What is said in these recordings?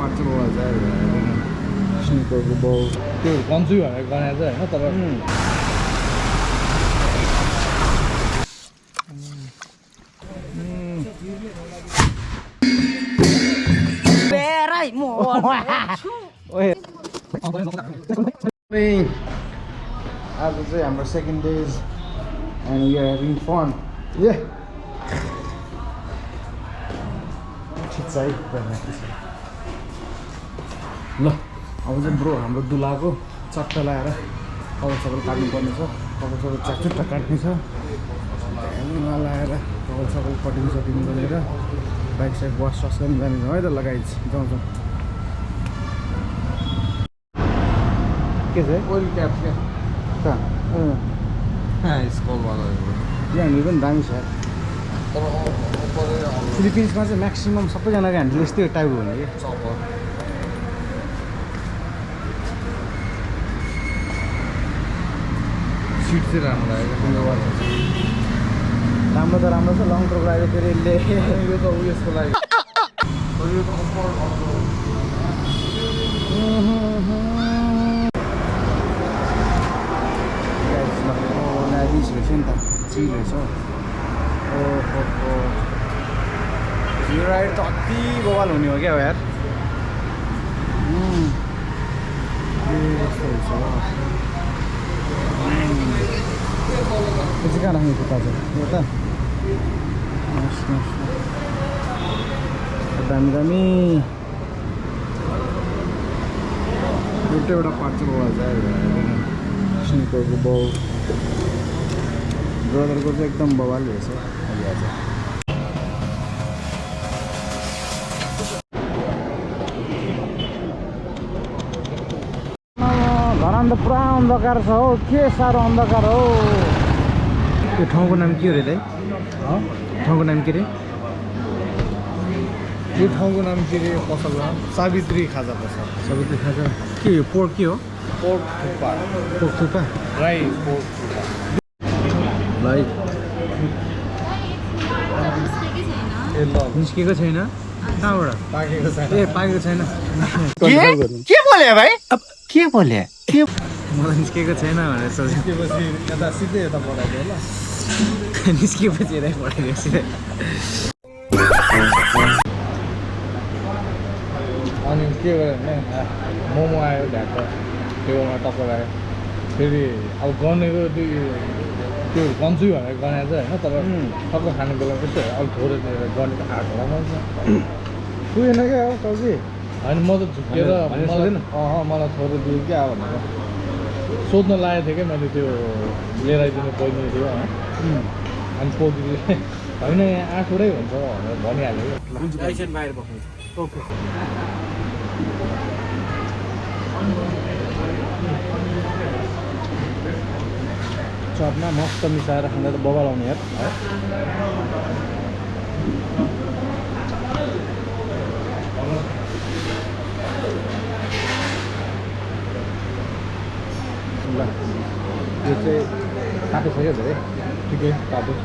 parts was sneaker ball. त्यो गन्छु भनेर गरे चाहिँ हैन तर Berai mo. As I say, our second days and we are having fun. Yeah. ल अब चाहिँ ब्रो हाम्रो दुलाको चट्टा लगाएर कपाल सपाल काट्नुपर्ने छ कपाल सपाल चट्टा काट्ने छ ढ्याङमा लगाएर कपाल सपाल कटिङ सटिङ गरेर बाइक साइक वास वास पनि जाने छ है त लगाइन्छ जाउँ जाउँ के छ ओइल क्याप क्या यहाँनिर पनि दामी छ फिलिपिन्समा चाहिँ म्याक्सिमम् सबैजनाको ह्यान्डल यस्तै टाइपको हुने कि सिट चाहिँ राम्रो लाग्यो राम्रो त राम्रो छ लङ ट्रक लाग्यो फेरि यसले यो त उयसको लागि यो त रहेछ नि त चिल रहेछ ओहो यो राइड त अति बवाल हुने हो क्या हो यार यस्तो रहेछ यो चाहिँ कहाँ राख्ने खुट्टा चाहिँ यो त दामी दामी एउटा पार्ट चाहिँ बवाल चाहिँ स्निकरको बल ब्रदरको चाहिँ एकदम बवाल रहेछ अहिले आज घरमा त पुरा अन्धकार छ हो के साह्रो अन्धकार हो यो ठाउँको नाम के हो रे दाइ ठाउँको नाम के रे यो ठाउँको नाम के रे पसलको नाम सावित्री खाजा पसल सावित्री खाजा के हो पोर्क के हो pork thukpa pork thukpa Rai pork thukpa भाइ निस्केको छैन निस्केको छैन कहाँबाट पाकेको छैन ए पाकेको छैन के बोले भाइ के बोले के मलाई निस्केको छैन भनेर सोचेँ निस्केपछि यता सिधै यता पठाइदियो ल निस्केपछि यतै पठाइदिएको सिधै अनि के गर्यो भने मोमो आयो ढ्याक्क टेबलमा टक्क आयो फेरि अब गनेको त्यो गन्छु भनेर गने चाहिँ होइन तर टक्क खाने बेला कस्तो अब थोरै गनेको आएको होला पुगेन क्या हो टाउकी होइन म त झुकेर मलाई थोरै दियो क्या भनेर सोध्न लागेको थिएँ क्या मैले त्यो लिएर आइदिनु पहिलो थियो होइन अनि पोखरीले होइन यहाँ 8 वटै हुन्छ भनेर भनिहाल्यो क्या बाहिर बस्नु ओके चपमा मस्त मिसाएर खाँदा त बबाल आउने यार है ल यो चाहिँ तातो छ क्या धेरै ठिकै तातो छ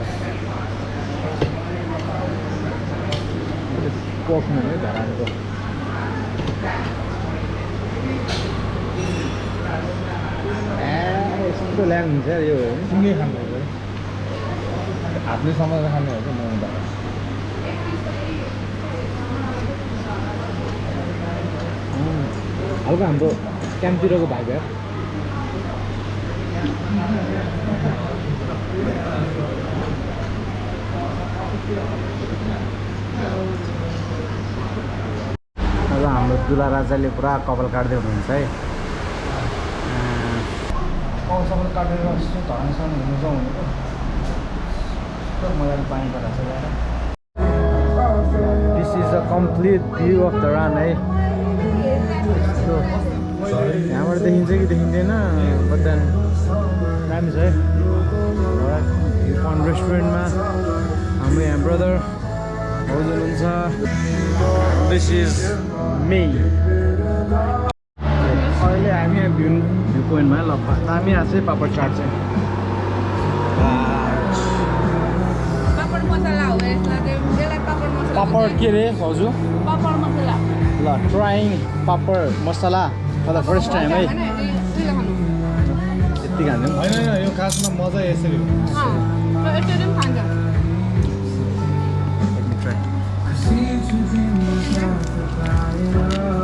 पक्नु है धरानको यस्तो ल्याङ हुन्छ यो सँगै खानु है हातले समाएर खाने हो क्या म त हल्का हाम्रो क्याम्पतिरको भाइ भयो अब हाम्रो दुला राजाले पुरा कपाल काट्दै हुनुहुन्छ है कपाल सपाल काटेर यस्तो धनसँग हुनु छ भनेको यस्तो मजाले पानी परेको छ यार this is a complete view of the run है यस्तो यहाँबाट देखिन्छ कि देखिँदैन बट देन दामी छ है भ्यू पोइन्ट रेस्टुरेन्टमा हाम्रो यहाँ ब्रदर भाउजू हुनुहुन्छ दिस इज मे अहिले हामी यहाँ भ्यू पोइन्टमा ल दामी आएको चाहिँ पापड चाट चाहिँ पापड मसला हो यसलाई चाहिँ यसलाई पापड मसला पापड के रे भाउजू पापड मसला ल trying papad masala for the first time है यति खानु होइन यो खासमा मजा यसरी हो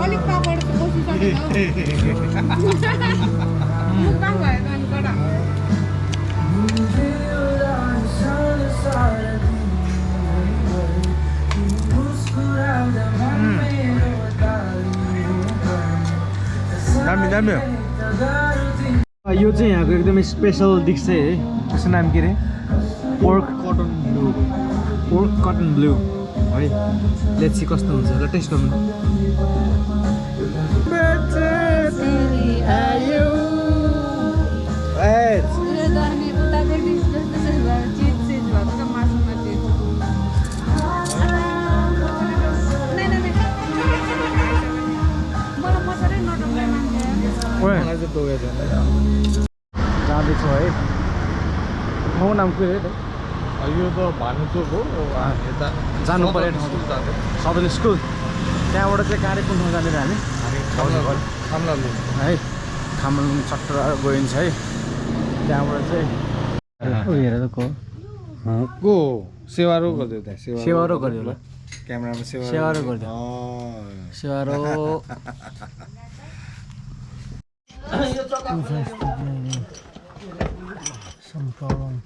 अलिक पापड मुक्काम भएको अनि कडा दामी दामी यो चाहिँ यहाँको एकदमै स्पेसल डिस चाहिँ है यसको नाम के अरे पोर्क कटन ब्लू है लेट्स सी कस्तो हुन्छ ल टेस्ट गर्नु जाँदैछ है ठाउँ नाम के अरे यो त भानुचोक हो यता जानु पर्ने ठाउँ सदन स्कुल त्यहाँबाट चाहिँ कार्यक्रम ठाउँ जानेर हामी है खामलुङ चट्टर गइन्छ है त्यहाँबाट चाहिँ हेर त को सेवारो गरिदियो त सेवारो गरिदियो ल क्यामेरामा सेवारो गरिदियो सेवारो some problem.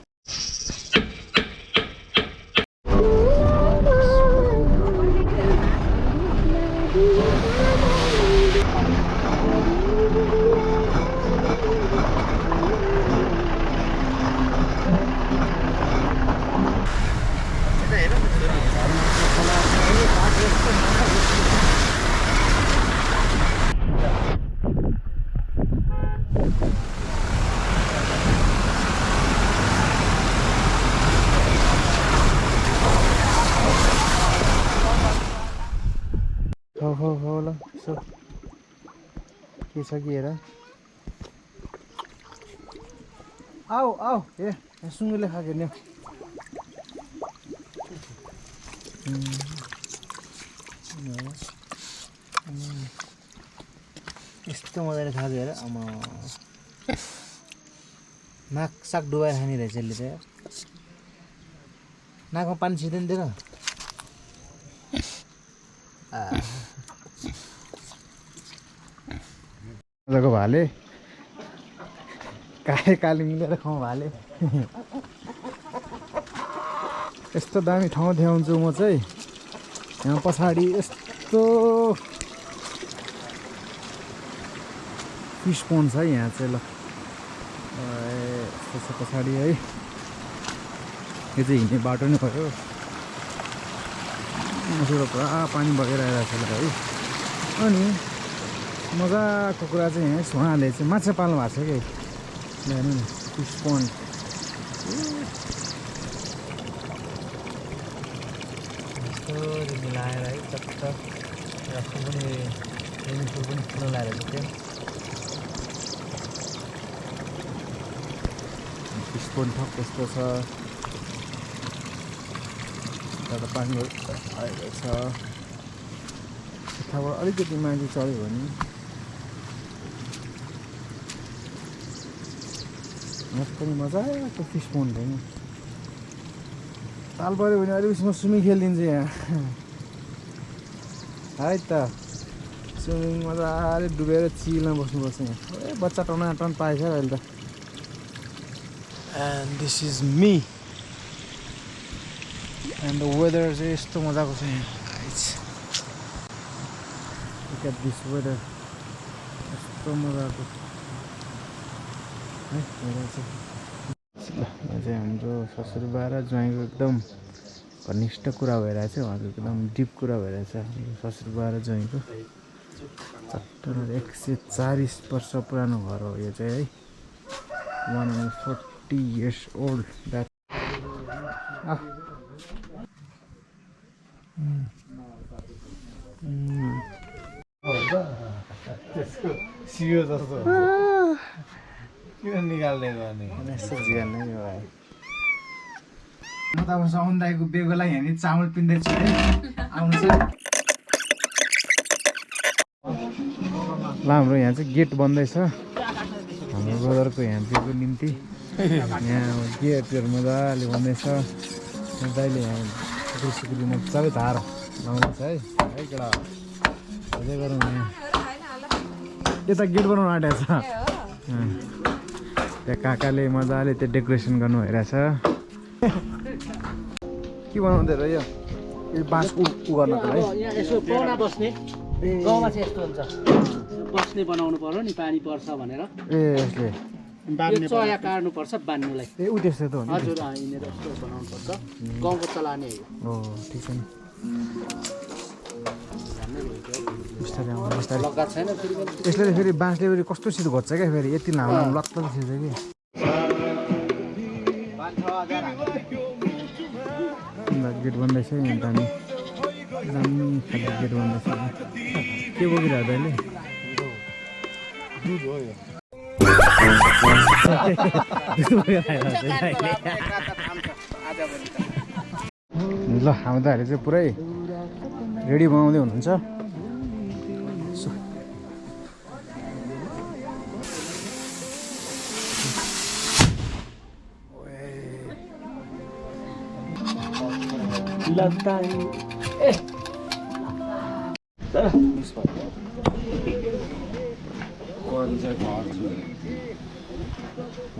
हो ल यसो के छ कि हेर आऊ आऊ ए सुँगुरले खाएको नि यस्तो मजाले खाएको हेर आमा नाक साग डुबाएर खाने रहेछ यसले चाहिँ नाकमा पानी छिर्दैन मजाको भाले काली मिलेर खाउँ भाले यस्तो दामी ठाउँ देखाउँछु म चाहिँ यहाँ पछाडि यस्तो फिस पोन्ड छ यहाँ चाहिँ ल यस्तो छ पछाडि है यो चाहिँ हिँड्ने बाटो नै भयो मसँग पुरा पानी बगेर आइरहेको छ है अनि मजाको कुरा चाहिँ यहाँ उहाँले चाहिँ माछा पाल्नु भएको छ कि हेर्नु नि फिस पोन्ड यस्तो मिलाएर है चट्ट रक्सु पनि स्विमिङ पुल पनि खुल्ला लगाएर चाहिँ फिस पोन्ड ठक्क यस्तो छ तर पानी आएको छ यताबाट अलिकति माथि चढ्यो भने यहाँ पनि मजाको फिस पोन्ड हो नि ताल पऱ्यो भने अहिले उसमा स्विमिङ खेलिदिन्छ यहाँ है त स्विमिङ मजाले डुबेर चिलमा बस्नुपर्छ यहाँ ए बच्चा टनाटन पाएछ अहिले त and this is me and the weather चाहिँ यस्तो मजाको छ यहाँ लुक एट दिस वेदर यस्तो मजाको है वेदर चाहिँ यहाँ चाहिँ हाम्रो ससुरबा र ज्वाइँको एकदम घनिष्ठ कुरा भइरहेछ उहाँको एकदम डिप कुरा भइरहेछ ससुरबा र ज्वाइँको चट्ट 140 वर्ष पुरानो घर हो यो चाहिँ है 140 years old that सियो जस्तो किन निकाल्ने गर्ने यस्तो जियान नै हो भाइ म त अब साउन दाइको बेगोलाई यहाँ नि चामल पिन्दैछु है आउनु चाहिँ ल हाम्रो यहाँ चाहिँ गेट बन्दैछ हाम्रो ब्रदरको यहाँ दिएको निम्ति यहाँ गेटहरू मजाले बन्दैछ दाइले यहाँ सुकुरी मजाले धार लाउँदैछ है केटा अझै गरौँ यहाँ यता गेट बनाउनु आँटेको छ त्यहाँ काकाले मजाले त्यो डेकोरेसन गर्नु भइरहेछ के बनाउँदै रह्यो यो बाँस उ गर्नको लागि यहाँ यसो पौडा बस्ने गाउँमा चाहिँ यस्तो हुन्छ बस्ने बनाउनु पर्यो नि पानी पर्छ भनेर ए यसले यो चया काट्नुपर्छ बान्नुलाई ए उ त्यस्तो त हो नि हजुर यिनीहरू यस्तो बनाउनु पर्छ गाउँको चलाने हो ठिक छ नि बिस्तारै आउनु बिस्तारै लग्गा छैन फेरि यसले फेरि बाँसले फेरि कस्तो सिधो घोज्छ क्या फेरि यति लामो लत्त थिएछ कि गेट बन्दैछ यहाँ दामी दामी खालको गेट बन्दैछ के बोकिरहेको अहिले ल हाम्रो दाहरू चाहिँ पुरै रेडी बनाउँदै हुनुहुन्छ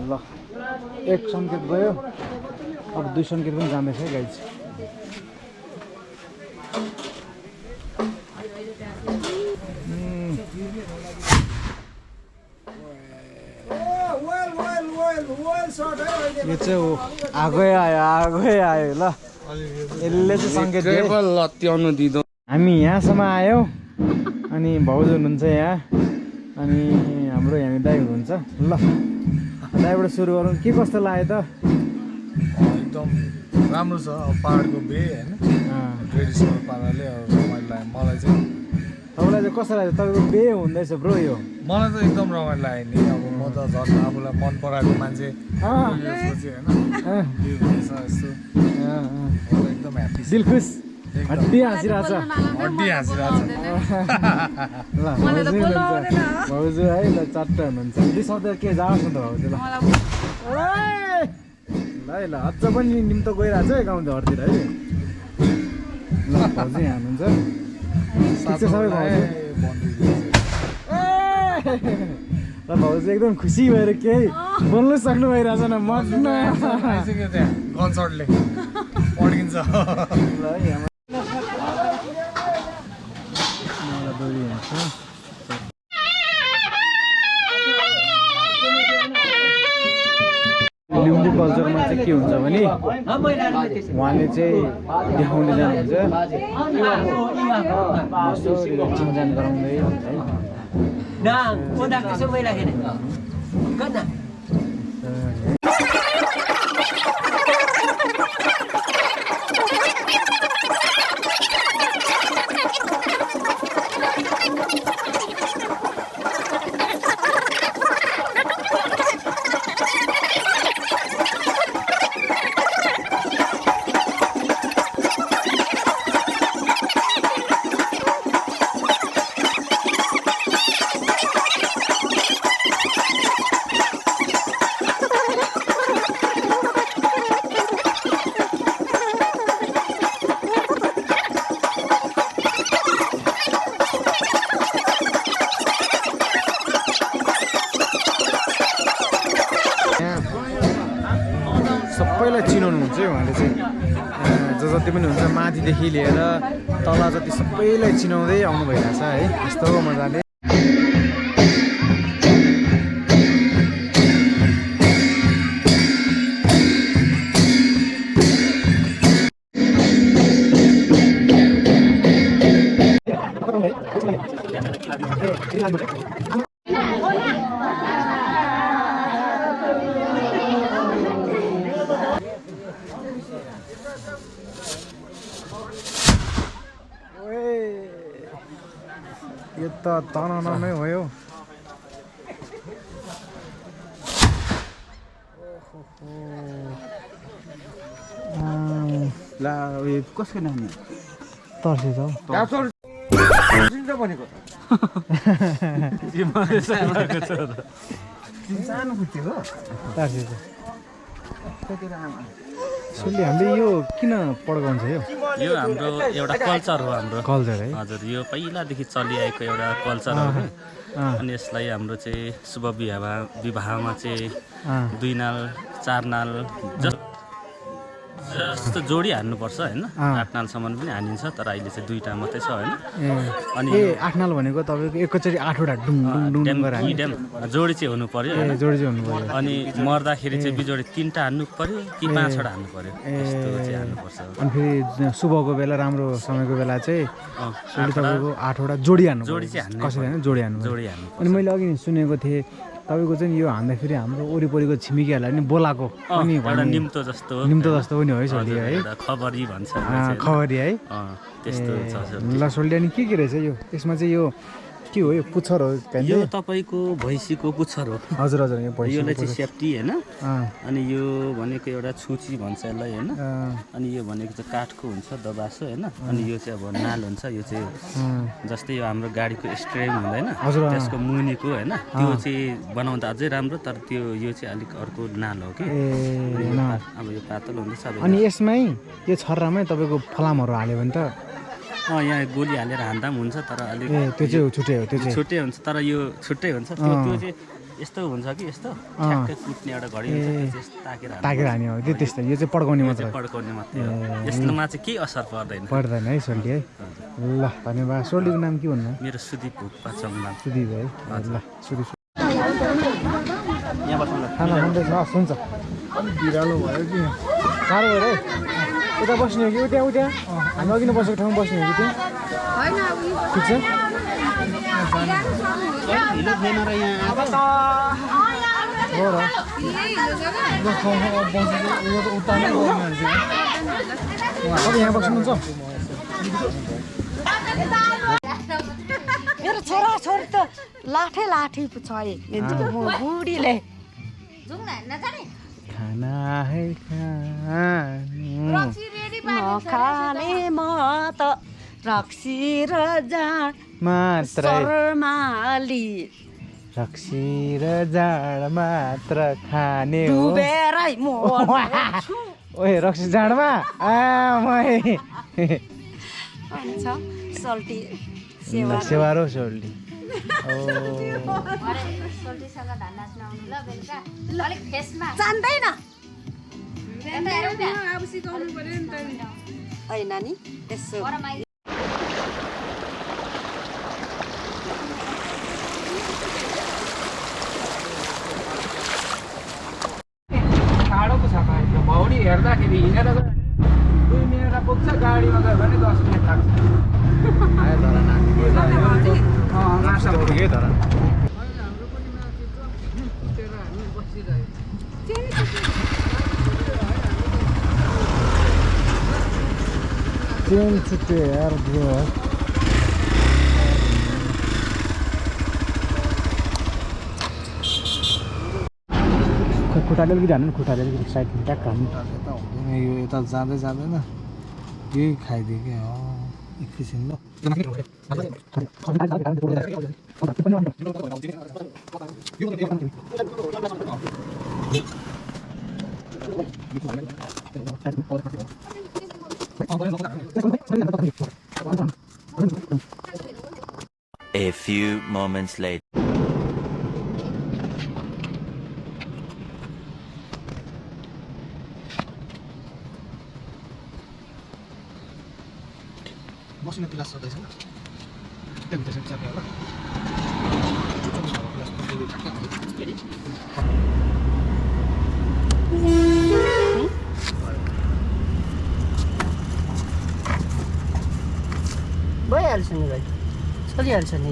ल एक सङ्केत गयो अब दुई सङ्केत पनि जाँदैछ है गाइज यो चाहिँ आगै आयो ल यसले चाहिँ सङ्केत लत्याउनु दिँदो हामी यहाँसम्म आयौँ अनि भाउजू हुनुहुन्छ यहाँ अनि हाम्रो यहाँ दाइ हुनुहुन्छ ल दाइबाट सुरु गरौँ के कस्तो लाग्यो त एकदम राम्रो छ अब पाहाडको बे होइन ट्रेडिसनल पाराले अब रमाइलो लाग्यो मलाई चाहिँ तपाईँलाई चाहिँ कस्तो लाग्यो तपाईँको बे हुँदैछ ब्रो यो मलाई त एकदम रमाइलो लाग्यो नि अब म त झन् आफूलाई मन पराएको मान्छे एकदम ह्याप्पी दिल खुस हड्डी हाँसिरहेछ हड्डी हाँसिरहेको ल भाउजू है ल चट्ट हुनुहुन्छ दुई शब्द के जाओस् न त भाउजू ल ल है ल अझ पनि निम्तो गइरहेछ है गाउँ घरतिर है ल भाउजू यहाँ हुनुहुन्छ सबै भाउजू ल भाउजू एकदम खुसी भएर केही बोल्नु सक्नु भइरहेछ न मग्न आइसक्यो त्यहाँ कन्सर्टले पड्किन्छ ल यहाँ लिम्बू कल्चरमा चाहिँ के हुन्छ भने उहाँले चाहिँ देखाउँदै जानुहुन्छ चिनजान गराउँदै सबैलाई चिनाउनुहुन्छ है उहाँले चाहिँ जति पनि हुन्छ माथिदेखि लिएर तल जति सबैलाई चिनाउँदै आउनु भइरहेछ है यस्तो मजाले यो त तनाउनै भयो ला कसको नानी तर्सेछ हौ भनेको यो मधेस आमाको छोरो सानो खुट्टे हो सुनले हामीले यो किन पड्काउँछ यो यो हाम्रो एउटा कल्चर हो हाम्रो कल्चर है हजुर यो पहिलादेखि चलिआएको एउटा कल्चर हो कि अनि यसलाई हाम्रो चाहिँ शुभ विवाहमा चाहिँ 2 नाल 4 नाल जस्तो जोडी हान्नुपर्छ होइन 8 नालसम्म पनि हानिन्छ तर अहिले चाहिँ 2टा मात्रै छ होइन अनि 8 नाल भनेको तपाईँको एकैचोटि 8वटा डुङ डुङ डुङ गरेर ड्याम जोडी चाहिँ हुनु पर्यो ए जोडी चाहिँ हुनु पर्यो अनि मर्दाखेरि चाहिँ बिजोडी 3टा हान्नु पर्यो कि 5वटा हान्नु पर्यो यस्तो चाहिँ हान्नुपर्छ अनि फेरि शुभको बेला राम्रो समयको बेला चाहिँ तपाईँको 8वटा जोडी हान्नु जोडी चाहिँ हान्नु कसरी होइन जोडी हान्नु जोडी हान्नु अनि मैले अघि सुनेको थिएँ तपाईँको चाहिँ यो हान्दाखेरि हाम्रो वरिपरिको छिमेकीहरूलाई पनि बोलाएको पनि एउटा निम्तो जस्तो पनि हो है सोल्टी है एउटा खबरी भन्छ खबरी है त्यस्तो छ ल सोल्टी अनि के रहेछ यो यसमा चाहिँ यो के हो यो पुच्छर हो यो तपाईँको भैँसीको पुच्छर हो हजुर हजुर यो भैँसी योलाई चाहिँ सेफ्टी होइन अनि यो भनेको एउटा छुची भन्छ यसलाई होइन अनि यो भनेको चाहिँ काठको हुन्छ दबासो होइन अनि यो चाहिँ अब नाल हुन्छ यो चाहिँ जस्तै यो हाम्रो गाडीको स्ट्रेम हुँदैन त्यसको मुनिको होइन त्यो चाहिँ बनाउँदा अझै राम्रो तर त्यो यो चाहिँ अलिक अर्को नाल हो कि अब यो पातलो हुन्छ सबै अनि यसमै यो छर्रामै तपाईँको फलामहरू हाल्यो भने त यहाँ गोली हालेर हान्दा पनि हुन्छ तर अलिक त्यो चाहिँ छुट्टै हो त्यो चाहिँ छुट्टै हुन्छ तर यो छुट्टै हुन्छ त्यो चाहिँ यस्तो हुन्छ कि यस्तो ठ्याक्कै कुट्ने एउटा घडी हुन्छ ताकेर हान्ने हो त्यो त्यस्तै यो चाहिँ पड्काउने मात्र पड्काउने मात्रै हो यसमा चाहिँ केही असर पर्दैन है सोल्टी है ल धन्यवाद सोल्टीको नाम के भन्नु मेरो सुदीप पाचङ नाम सुदीप है ल सुदीप यहाँ बस्नु खाना खाँदैछ हुन्छ अलिक भिरालो भयो कि साह्रो भयो है उता बस्ने हो कि उता हामी अघि नै बसेको ठाउँमा बस्ने हो कि त्यहाँ ठिक छ हो र अब यहाँ बस्नुहुन्छ मेरो छोराछोरी त लाठै छ बुढीले खाना है नखाने म त रक्सी र जाँड मात्र माली रक्सी र जाँड मात्र खाने हो डुबेरै म ओए रक्सी जाँडमा भन्छ सल्टी सेवा र सोल्टी जान्दैन अब सिकाउनु पर्यो नि त होइन नि त्यसो टाढो पो छ भौडी हेर्दाखेरि हिँडेर गयो भने 2 मिनट पुग्छ गाडीमा गयो भने 10 मिनट लाग्छ माछा पुग्यो तर चेन छुट्यो यार ब्रो खुट्टाले अलिकति हान्नु खुट्टाले अलिकति साइडमा ट्याक्क हान्नु यो यता जाँदै जाँदैन यही खाइदियो क्या एकैछिन ल A few moments later. मसिनो क्लास चल्दैछ त्यहाँ भित्र चाहिँ होला भइहाल्छ नि भाइ चलिहाल्छ नि